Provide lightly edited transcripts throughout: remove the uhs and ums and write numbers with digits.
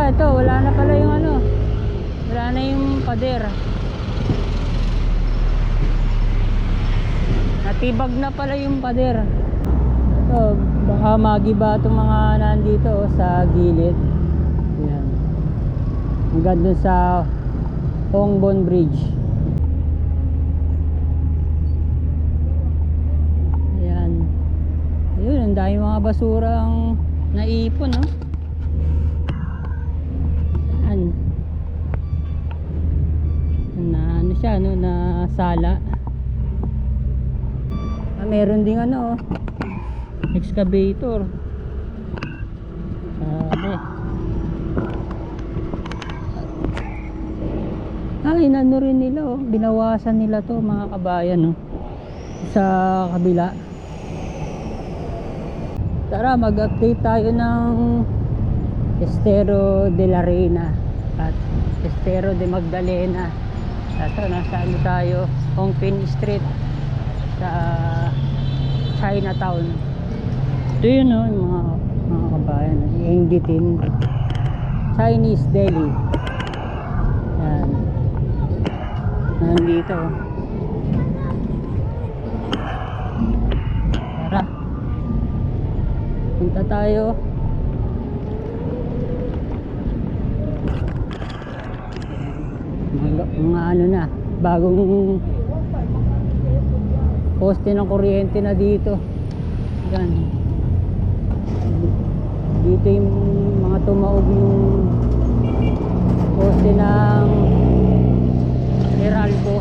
ito, wala na pala yung ano, wala na yung pader. Natibag na pala yung pader. Ito, baka magiba itong mga nandito sa gilid. Yan, hanggang dun sa Hongbon Bridge. Ayan, ayun, ang dami mga basurang naipon, no? Ayan, na ano siya, no, na sala. Meron ding ano, excavator. Ay, inano rin nila, oh, binawasan nila to mga kabayan, no, sa kabila. Tara, mag-update tayo ng Estero de la Reina at Estero de Magdalena. Ito, nasa ano tayo, Ongpin Street sa Chinatown. Ito yun, no, yung mga kabayan, Enggitin Chinese Deli. Yan, nandito. Tara, punta tayo. Mga ano na, bagong poste ng kuryente na dito. Yan, dito yung mga tumaob yung poste ng Meralco.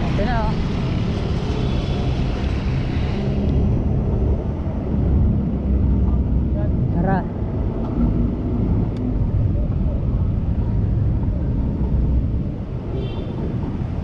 Ito na, oh. Tara.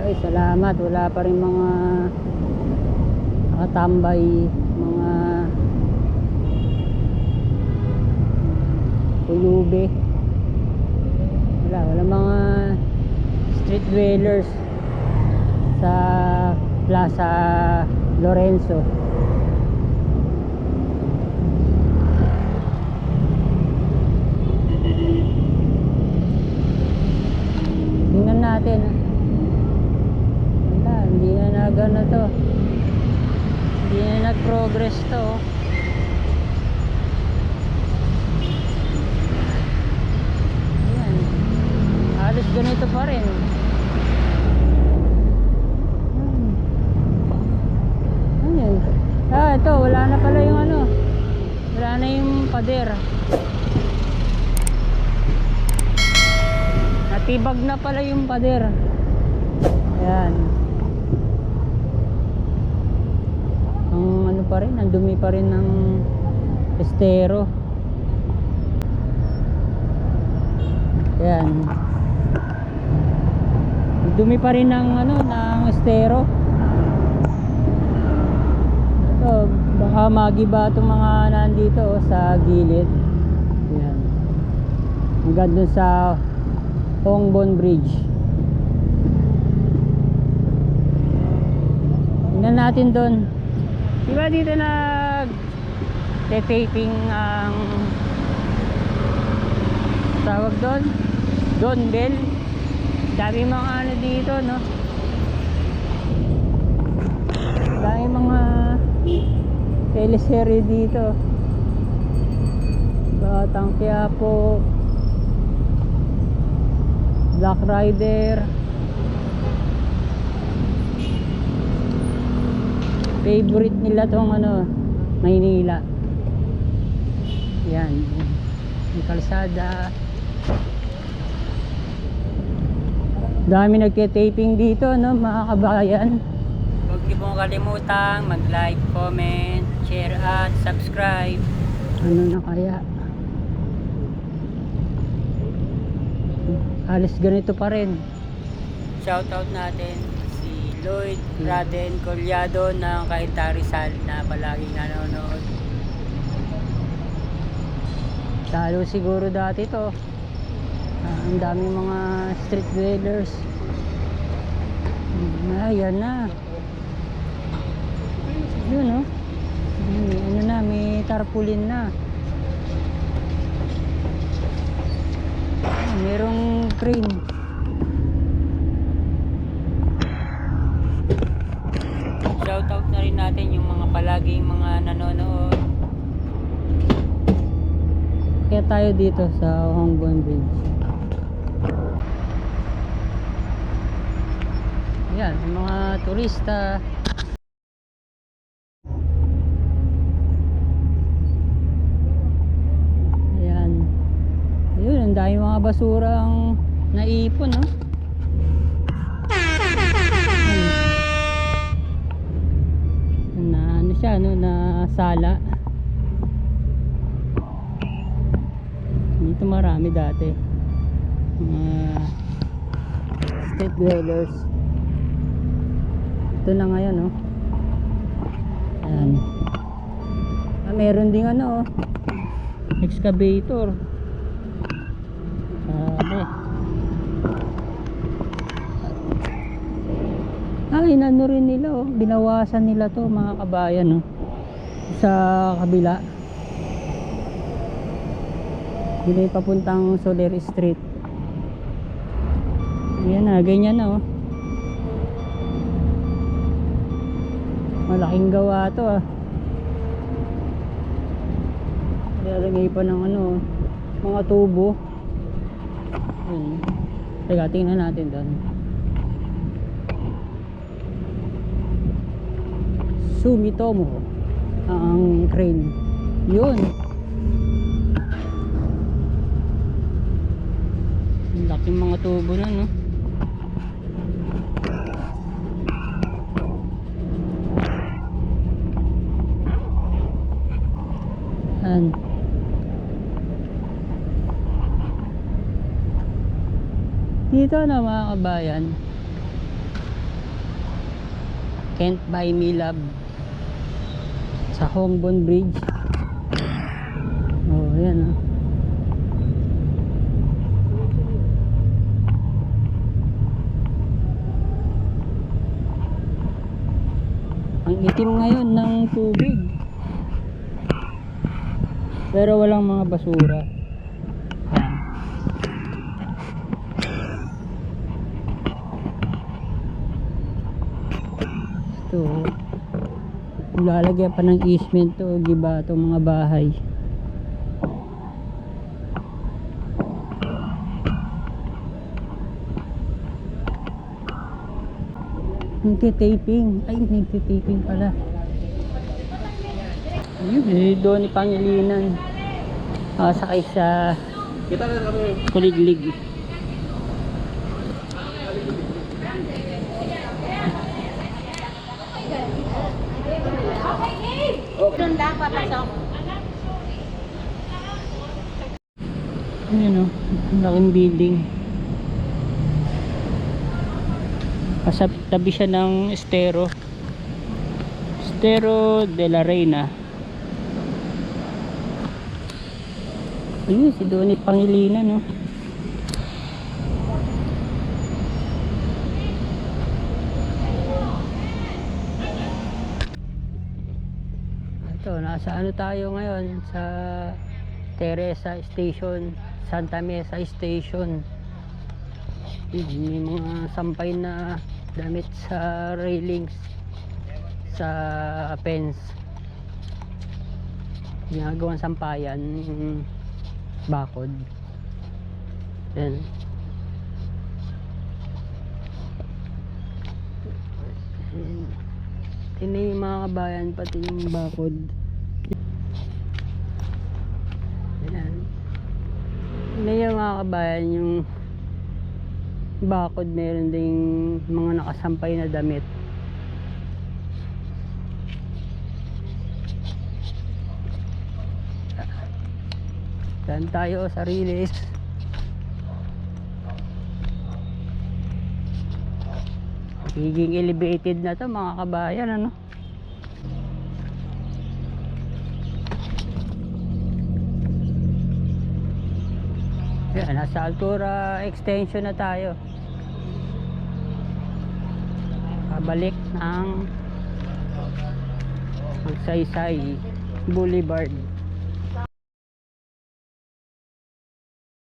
Ay, salamat, wala pa rin mga nakatambay, mga pulubi. Wala mga street dwellers sa Plaza Lorenzo. Tingnan natin, hindi na nagano to, hindi na nag-progress to. Ayan, halos ganito pa rin. Ayan. Ito, wala na pala yung ano, wala na yung pader. Natibag na pala yung pader. Ayan, ano pa rin, ang dumi pa rin ng estero. Ayan, ang dumi pa rin ng ano, ng estero. Ito, baka magiba itong mga nandito sa gilid. Ayan, hanggang dun sa Hongbon Bridge. Tingnan natin doon. Diba dito nag-taping ang tawag doon? Don Bell. Dami mga ano dito, no? Dami mga teleserye dito. Batang Quiapo, Black Rider. Favorite nila tong ano, Maynila. Yan, yung kalsada. Dami nagke-taping dito, no, mga kabayan. Huwag niyo pong kalimutang mag-like, comment, share at subscribe. Ano na kaya? Halos ganito pa rin. Shoutout natin Lloyd Raden Collado ng Cainta Rizal na palaging nanonood. Lalo siguro dati to, ang dami mga street dwellers. Ayan na, yun, oh. Ano na, may tarpaulin na. merong crane. Shoutout na rin natin yung mga palaging mga nanonood. Kaya tayo dito sa Hongbon Bridge. Ayan, yung mga turista. Ayan. Ayun, ang dami mga basurang naipon, no? Na ano siya, no, na sala. Dito marami dati mga street dwellers. Ito na ngayon, no. Ayan. Meron ding ano, excavator. Inano rin nila, oh. Binawasan nila to, mga kabayan, no, sa kabila. Hindi papuntang Soler Street. Ayan na, ganyan na, oh. Malaking gawa to, ah. Lalagay pa ng ano, mga tubo. Ayan. Teka, tingnan natin doon. Sumitomo ang crane. Yun. Ang laking mga tubo na, no. Ayan. Dito na, mga kabayan, Can't Buy Me Love sa Hongbon Bridge. Oh, yan, oh. Ang itim ngayon ng tubig, pero walang mga basura. Yan. Ito, lalagyan pa ng easement to, giba itong mga bahay. Nagtitaping. Ay, nagtitaping pala. Ayun, doon ni Pangilinan. Sakay sa Kuliglig. Doon lang papasok. Ayun, oh, laking building. Tabi siya ng Estero de la Reina. Ayun, si Donnie Pangilinan, no. Ito, nasa ano tayo ngayon, sa Teresa Station, Santa Mesa Station. May mga sampay na damit sa railings, sa fence, ginagawang sampayan, yung bakod. Yan. Tingnan yung mga kabayan, pati yung bakod. Yan. Tingnan yung mga kabayan, yung bakod, meron ding mga nakasampay na damit. Saan tayo sa Riles? Higing elevated na to, mga kabayan, ano. Yan, nasa Altura extension na tayo. Pabalik ng Magsaysay Boulevard.